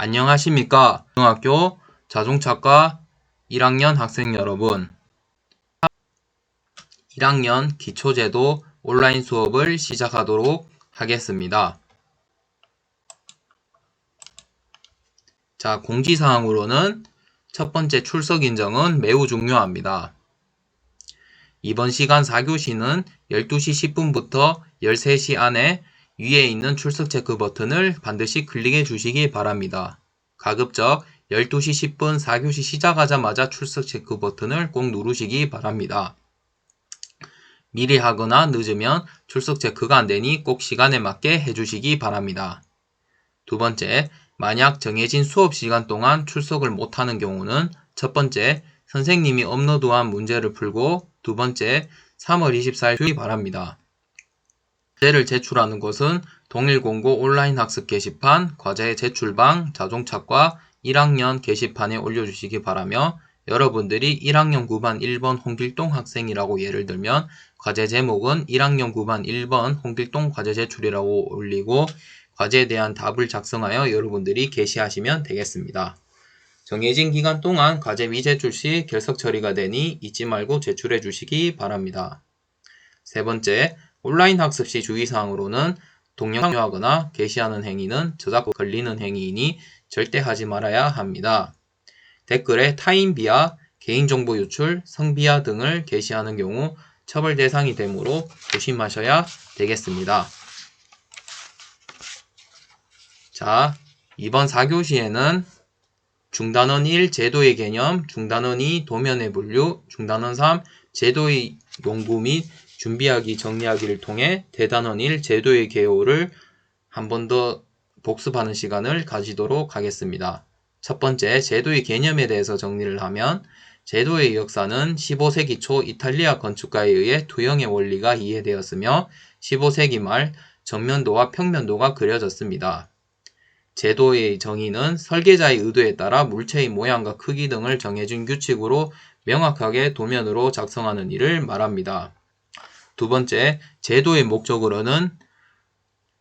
안녕하십니까. 중학교 자동차과 1학년 학생 여러분. 1학년 기초제도 온라인 수업을 시작하도록 하겠습니다. 자, 공지사항으로는 첫 번째 출석 인정은 매우 중요합니다. 이번 시간 4교시는 12시 10분부터 13시 안에 위에 있는 출석 체크 버튼을 반드시 클릭해 주시기 바랍니다. 가급적 12시 10분 4교시 시작하자마자 출석 체크 버튼을 꼭 누르시기 바랍니다. 미리 하거나 늦으면 출석 체크가 안되니 꼭 시간에 맞게 해주시기 바랍니다. 두 번째, 만약 정해진 수업 시간 동안 출석을 못하는 경우는 첫 번째, 선생님이 업로드한 문제를 풀고 두 번째, 3월 24일 주의 바랍니다. 과제를 제출하는 곳은 동일공고 온라인 학습 게시판, 과제 제출방, 자동차과 1학년 게시판에 올려주시기 바라며 여러분들이 1학년 9반 1번 홍길동 학생이라고 예를 들면 과제 제목은 1학년 9반 1번 홍길동 과제 제출이라고 올리고 과제에 대한 답을 작성하여 여러분들이 게시하시면 되겠습니다. 정해진 기간 동안 과제 미제출 시 결석 처리가 되니 잊지 말고 제출해 주시기 바랍니다. 세 번째, 온라인 학습 시 주의사항으로는 동영상 공유하거나 게시하는 행위는 저작권 걸리는 행위이니 절대 하지 말아야 합니다. 댓글에 타인 비하, 개인정보 유출, 성비하 등을 게시하는 경우 처벌 대상이 되므로 조심하셔야 되겠습니다. 자, 이번 4교시에는 중단원 1 제도의 개념, 중단원 2 도면의 분류, 중단원 3 제도의 용구 및 준비하기 정리하기를 통해 대단원 1 제도의 개요를 한 번 더 복습하는 시간을 가지도록 하겠습니다. 첫 번째, 제도의 개념에 대해서 정리를 하면 제도의 역사는 15세기 초 이탈리아 건축가에 의해 투영의 원리가 이해되었으며 15세기 말 정면도와 평면도가 그려졌습니다. 제도의 정의는 설계자의 의도에 따라 물체의 모양과 크기 등을 정해진 규칙으로 명확하게 도면으로 작성하는 일을 말합니다. 두 번째, 제도의 목적으로는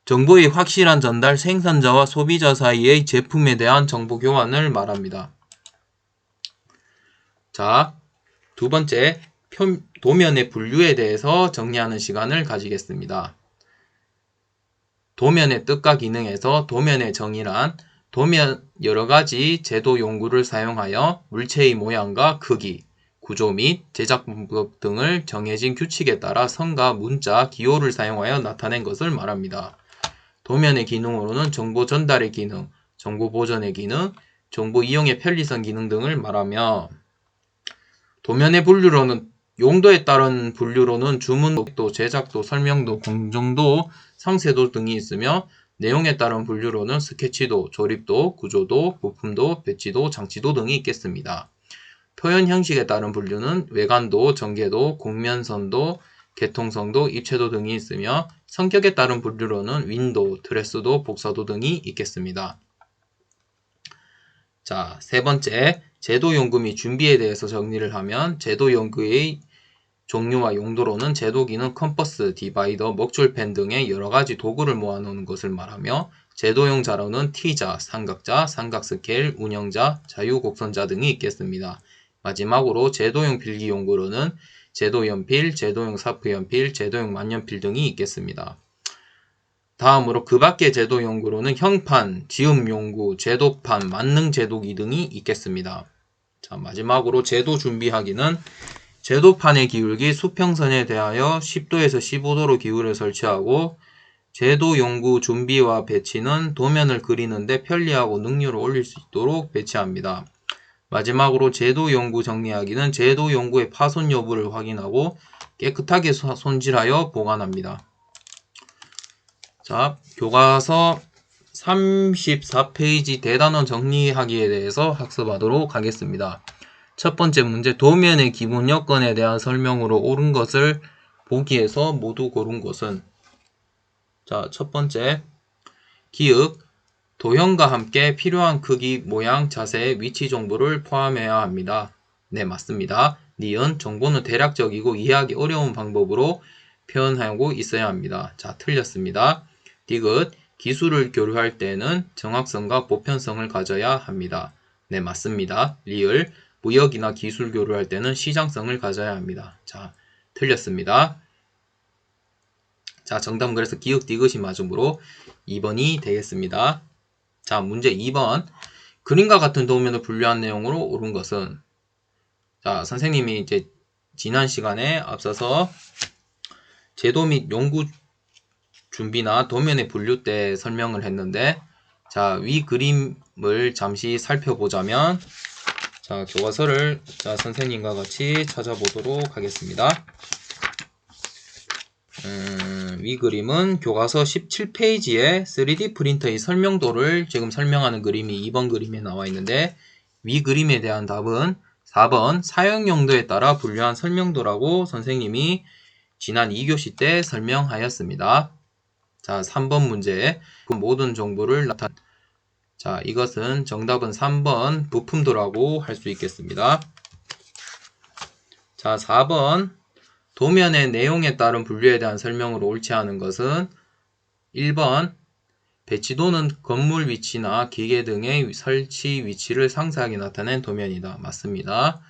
정보의 확실한 전달, 생산자와 소비자 사이의 제품에 대한 정보 교환을 말합니다. 자, 두 번째, 도면의 분류에 대해서 정리하는 시간을 가지겠습니다. 도면의 뜻과 기능에서 도면의 정의란 도면 여러가지 제도 용구를 사용하여 물체의 모양과 크기, 구조 및 제작 방법 등을 정해진 규칙에 따라 선과 문자, 기호를 사용하여 나타낸 것을 말합니다. 도면의 기능으로는 정보 전달의 기능, 정보 보전의 기능, 정보 이용의 편리성 기능 등을 말하며 도면의 분류로는 용도에 따른 분류로는 주문도, 제작도, 설명도, 공정도, 상세도 등이 있으며 내용에 따른 분류로는 스케치도, 조립도, 구조도, 부품도, 배치도, 장치도 등이 있겠습니다. 표현 형식에 따른 분류는 외관도, 전개도, 곡면선도, 개통성도, 입체도 등이 있으며 성격에 따른 분류로는 윈도, 드레스도, 복사도 등이 있겠습니다. 자, 세 번째, 제도 용구 및 준비에 대해서 정리를 하면 제도 용구의 종류와 용도로는 제도기는 컴퍼스, 디바이더, 먹줄펜 등의 여러가지 도구를 모아놓는 것을 말하며 제도용 자료는 T자, 삼각자, 삼각스케일, 운영자, 자유곡선자 등이 있겠습니다. 마지막으로 제도용 필기 용구로는 제도연필, 제도용 사프연필, 제도용 만년필 등이 있겠습니다. 다음으로 그 밖의 제도 용구로는 형판, 지음 용구, 제도판, 만능 제도기 등이 있겠습니다. 자, 마지막으로 제도 준비하기는 제도판의 기울기 수평선에 대하여 10도에서 15도로 기울여 설치하고 제도 용구 준비와 배치는 도면을 그리는데 편리하고 능률을 올릴 수 있도록 배치합니다. 마지막으로 제도 용구 정리하기는 제도 용구의 파손 여부를 확인하고 깨끗하게 손질하여 보관합니다. 자, 교과서 34페이지 대단원 정리하기에 대해서 학습하도록 하겠습니다. 첫 번째 문제, 도면의 기본 여건에 대한 설명으로 옳은 것을 보기에서 모두 고른 것은 자, 첫 번째, 기역, 도형과 함께 필요한 크기, 모양, 자세, 위치 정보를 포함해야 합니다. 네, 맞습니다. 니은, 정보는 대략적이고 이해하기 어려운 방법으로 표현하고 있어야 합니다. 자, 틀렸습니다. 디귿, 기술을 교류할 때는 정확성과 보편성을 가져야 합니다. 네, 맞습니다. 리을. 무역이나 기술 교류할 때는 시장성을 가져야 합니다. 자, 틀렸습니다. 자, 정답은 그래서 기역, 디귿이 맞으므로 2번이 되겠습니다. 자, 문제 2번. 그림과 같은 도면을 분류한 내용으로 옳은 것은? 자, 선생님이 이제 지난 시간에 앞서서 제도 및 연구 준비나 도면의 분류 때 설명을 했는데, 자, 위 그림을 잠시 살펴보자면, 자, 교과서를 선생님과 같이 찾아보도록 하겠습니다. 위 그림은 교과서 17페이지에 3D 프린터의 설명도를 지금 설명하는 그림이 2번 그림에 나와 있는데, 위 그림에 대한 답은 4번 사용 용도에 따라 분류한 설명도라고 선생님이 지난 2교시 때 설명하였습니다. 자, 3번 문제. 그 모든 정보를 자, 이것은 정답은 3번 부품도라고 할 수 있겠습니다. 자, 4번 도면의 내용에 따른 분류에 대한 설명으로 옳지 않은 것은 1번 배치도는 건물 위치나 기계 등의 설치 위치를 상세하게 나타낸 도면이다. 맞습니다.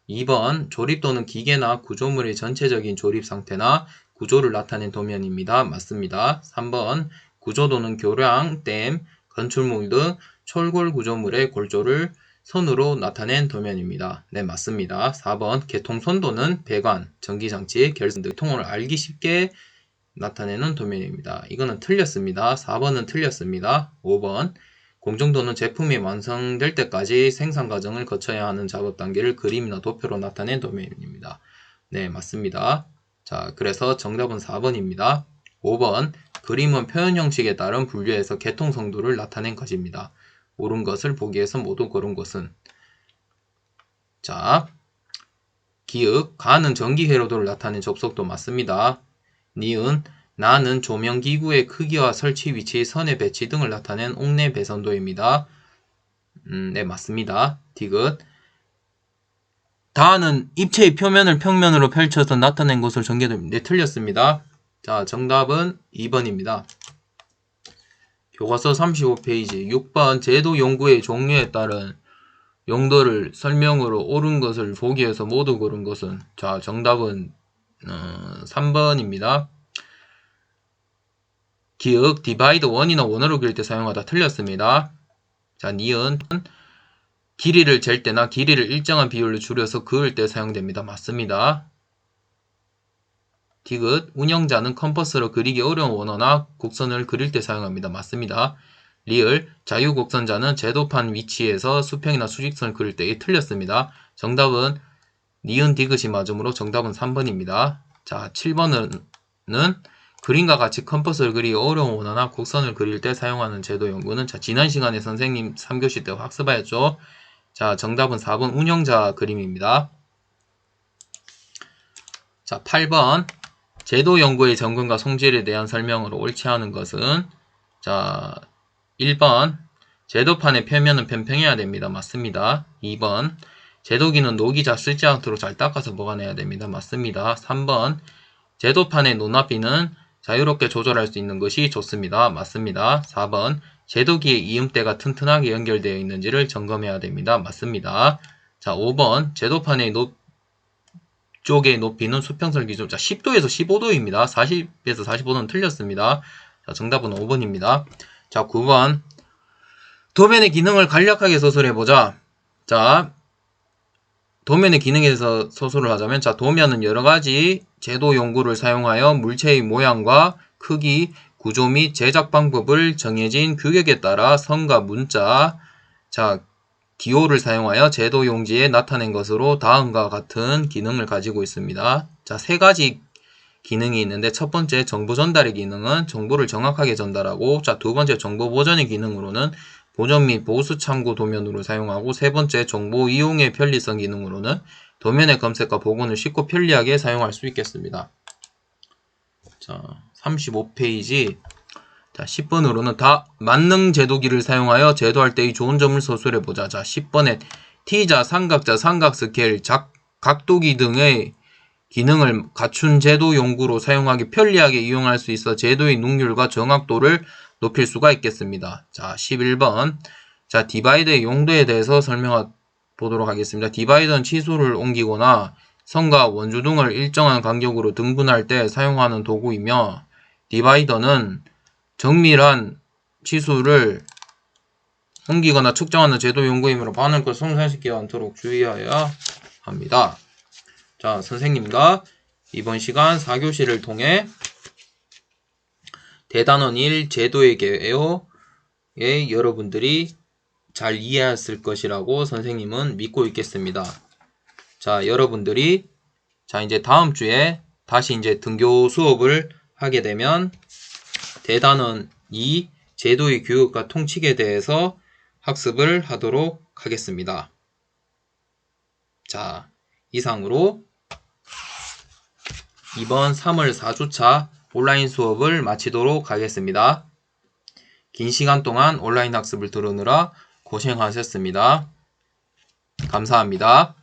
2번 조립도는 기계나 구조물의 전체적인 조립 상태나 구조를 나타낸 도면입니다. 맞습니다. 3번 구조도는 교량, 댐, 건축물 등 철골 구조물의 골조를 선으로 나타낸 도면입니다. 네, 맞습니다. 4번 개통선도는 배관, 전기장치, 결선 등 통을 알기 쉽게 나타내는 도면입니다. 이거는 틀렸습니다. 4번은 틀렸습니다. 5번 공정도는 제품이 완성될 때까지 생산 과정을 거쳐야 하는 작업 단계를 그림이나 도표로 나타낸 도면입니다. 네, 맞습니다. 자, 그래서 정답은 4번입니다. 5번 그림은 표현 형식에 따른 분류에서 개통성도를 나타낸 것입니다. 옳은 것을 보기 위해서 모두 고른 것은? 자, 기역 가는 전기 회로도를 나타낸 접속도 맞습니다. 니은 나는 조명기구의 크기와 설치 위치, 선의 배치 등을 나타낸 옥내 배선도입니다. 네, 맞습니다. 디귿 다는 입체의 표면을 평면으로 펼쳐서 나타낸 것을 전개됩니다. 네, 틀렸습니다. 자, 정답은 2번입니다. 교과서 35페이지 6번 제도 연구의 종류에 따른 용도를 설명으로 옳은 것을 보기 위해서 모두 고른 것은? 자, 정답은 3번입니다. 기역 디바이드 원이나 원어로 그릴 때 사용하다. 틀렸습니다. 자, 니은 길이를 잴 때나 길이를 일정한 비율로 줄여서 그을 때 사용됩니다. 맞습니다. 디귿 운영자는 컴퍼스로 그리기 어려운 원어나 곡선을 그릴 때 사용합니다. 맞습니다. 리을 자유곡선자는 제도판 위치에서 수평이나 수직선을 그릴 때 틀렸습니다. 정답은 니은 디귿이 맞으므로 정답은 3번입니다. 자, 7번은 그림과 같이 컴퍼스를 그리기 어려운 원어나 곡선을 그릴 때 사용하는 제도 연구는? 자, 지난 시간에 선생님 3교시 때 학습하였죠. 자, 정답은 4번 운영자 그림입니다. 자, 8번 제도 연구의 정근과 성질에 대한 설명으로 옳지 않은 것은? 자, 1번 제도판의 표면은 평평해야 됩니다. 맞습니다. 2번 제도기는 녹이 잘 쓰지 않도록 잘 닦아서 보관해야 됩니다. 맞습니다. 3번 제도판의 논합비는 자유롭게 조절할 수 있는 것이 좋습니다. 맞습니다. 4번 제도기의 이음대가 튼튼하게 연결되어 있는지를 점검해야 됩니다. 맞습니다. 자, 5번 제도판의 쪽의 높이는 수평선 기준. 자, 10도에서 15도입니다. 40에서 45도는 틀렸습니다. 자, 정답은 5번입니다. 자, 9번 도면의 기능을 간략하게 서술해보자. 자, 도면의 기능에 대해서 서술을 하자면, 자, 도면은 여러가지 제도 연구를 사용하여 물체의 모양과 크기, 구조 및 제작 방법을 정해진 규격에 따라 선과 문자, 자, 기호를 사용하여 제도 용지에 나타낸 것으로 다음과 같은 기능을 가지고 있습니다. 자, 세 가지 기능이 있는데, 첫 번째 정보 전달의 기능은 정보를 정확하게 전달하고, 자, 두 번째 정보 보전의 기능으로는 보전 및 보수 참고 도면으로 사용하고, 세 번째 정보 이용의 편리성 기능으로는 도면의 검색과 복원을 쉽고 편리하게 사용할 수 있겠습니다. 자, 35페이지 자, 10번으로는 다 만능 제도기를 사용하여 제도할 때의 좋은 점을 서술해보자. 자, 10번에 T자, 삼각자, 삼각 스케일, 각도기 등의 기능을 갖춘 제도 용구로 사용하기 편리하게 이용할 수 있어 제도의 능률과 정확도를 높일 수가 있겠습니다. 자, 11번. 자, 디바이더의 용도에 대해서 설명해 보도록 하겠습니다. 디바이더는 치수를 옮기거나 선과 원주 등을 일정한 간격으로 등분할 때 사용하는 도구이며, 디바이더는 정밀한 치수를 옮기거나 측정하는 제도 용구이므로 반응을 성사시키지 않도록 주의해야 합니다. 자, 선생님과 이번 시간 4교시를 통해 대단원 1 제도의 개요에 여러분들이 잘 이해했을 것이라고 선생님은 믿고 있겠습니다. 자, 여러분들이 이제 다음 주에 다시 이제 등교 수업을 하게 되면 대단원 2 제도의 교육과 통칙에 대해서 학습을 하도록 하겠습니다. 자, 이상으로 이번 3월 4주차 온라인 수업을 마치도록 하겠습니다. 긴 시간 동안 온라인 학습을 들으느라 고생하셨습니다. 감사합니다.